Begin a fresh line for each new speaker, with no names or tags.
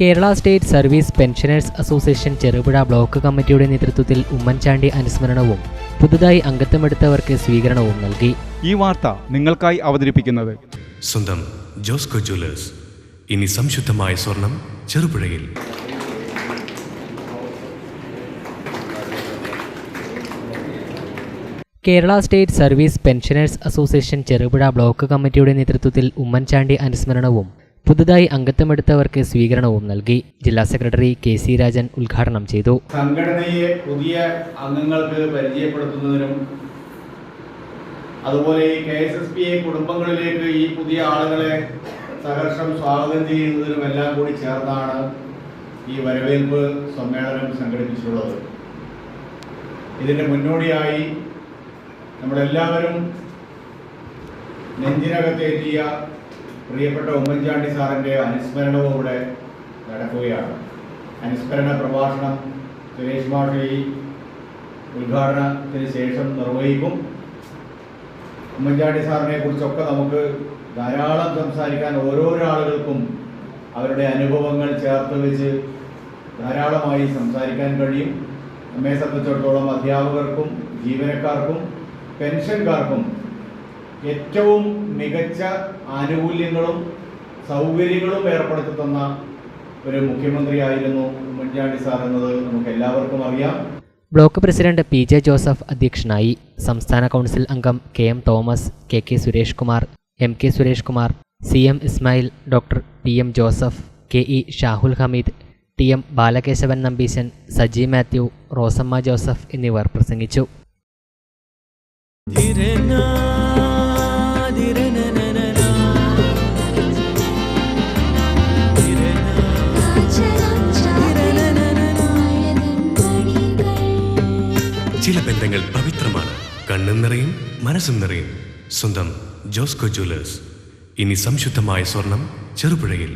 Kerala state service pensioners association Cherupuzha block കമ്മിറ്റിയുടെ നേതൃത്വത്തിൽ ഉമ്മൻചാണ്ടി അനുസ്മരണവും പുതുതായി അംഗത്വമെടുത്തവർക്ക് സ്വീകരണവും നൽകി.
ഈ വാർത്ത നിങ്ങൾക്കായി അവതരിപ്പിക്കുന്നത്
സ്വന്തം ജോസ്കോ ജ്വല്ലേഴ്സ്. ഇനി സംശുദ്ധമായ സ്വർണം ചെറുപുഴയിൽ.
Kerala state service pensioners association Cherupuzha block കമ്മിറ്റിയുടെ നേതൃത്വത്തിൽ ഉമ്മൻചാണ്ടി അനുസ്മരണവും പുതുതായി അംഗത്വമെടുത്തവർക്ക് സ്വീകരണവും നൽകി. ജില്ലാ സെക്രട്ടറി KC രാജൻ ഉദ്ഘാടനം ചെയ്തു.
സംഘടനയെ പുതിയ അംഗങ്ങൾക്ക് പരിചയപ്പെടുത്തുന്നതിനും അതുപോലെ KSSPA കുടുംബങ്ങളിലേക്ക് ഈ പുതിയ ആളുകളെ സഹർഷം സ്വാഗതം ചെയ്യുന്നതിനും എല്ലാം കൂടി ചേർന്നാണ് ഈ വരവേൽപ്പ് സമ്മേളനം സംഘടിപ്പിച്ചിട്ടുള്ളത്. ഇതിൻ്റെ മുന്നോടിയായി നമ്മളെല്ലാവരും നെഞ്ചിനകത്തേറ്റിയ പ്രിയപ്പെട്ട ഉമ്മൻചാണ്ടി സാറിൻ്റെ അനുസ്മരണവും ഇവിടെ നടക്കുകയാണ്. അനുസ്മരണ പ്രഭാഷണം സുരേഷ് മാഷി ഉദ്ഘാടനത്തിന് ശേഷം നിർവഹിക്കും. ഉമ്മൻചാണ്ടി സാറിനെ കുറിച്ചൊക്കെ നമുക്ക് ധാരാളം സംസാരിക്കാൻ ഓരോരോ ആളുകൾക്കും അവരുടെ അനുഭവങ്ങൾ ചേർത്ത് വെച്ച് ധാരാളമായി സംസാരിക്കാൻ കഴിയും. നമ്മെ സംബന്ധിച്ചിടത്തോളം അധ്യാപകർക്കും ജീവനക്കാർക്കും പെൻഷൻകാർക്കും ഏറ്റവും മികച്ച ആനുകൂല്യങ്ങളും സൗകര്യങ്ങളും ഏർപ്പെടുത്തി തന്ന ഒരു മുഖ്യമന്ത്രിയായിരുന്നു ഉമ്മൻചാണ്ടി സാർ എന്നത് നമുക്ക് എല്ലാവർക്കും അറിയാം.
ബ്ലോക്ക് പ്രസിഡന്റ് PJ ജോസഫ് അധ്യക്ഷനായി. സംസ്ഥാന കൗൺസിൽ അംഗം KM Thomas, KK Suresh Kumar, MK Suresh Kumar, CM Ismail, doctor PM Joseph, KE Shahul Hameed, TM Balakesavan Nambeesan, Saji Matthew, Rosamma Joseph എന്നിവർ പ്രസംഗിച്ചു.
ചില ബന്ധങ്ങൾ പവിത്രമാണ്. കണ്ണും നിറയും മനസ്സും നിറയും. സ്വന്തം ജോസ്കോ ജ്വല്ലേഴ്സ്. ഇനി സംശുദ്ധമായ സ്വർണം ചെറുപുഴയിൽ.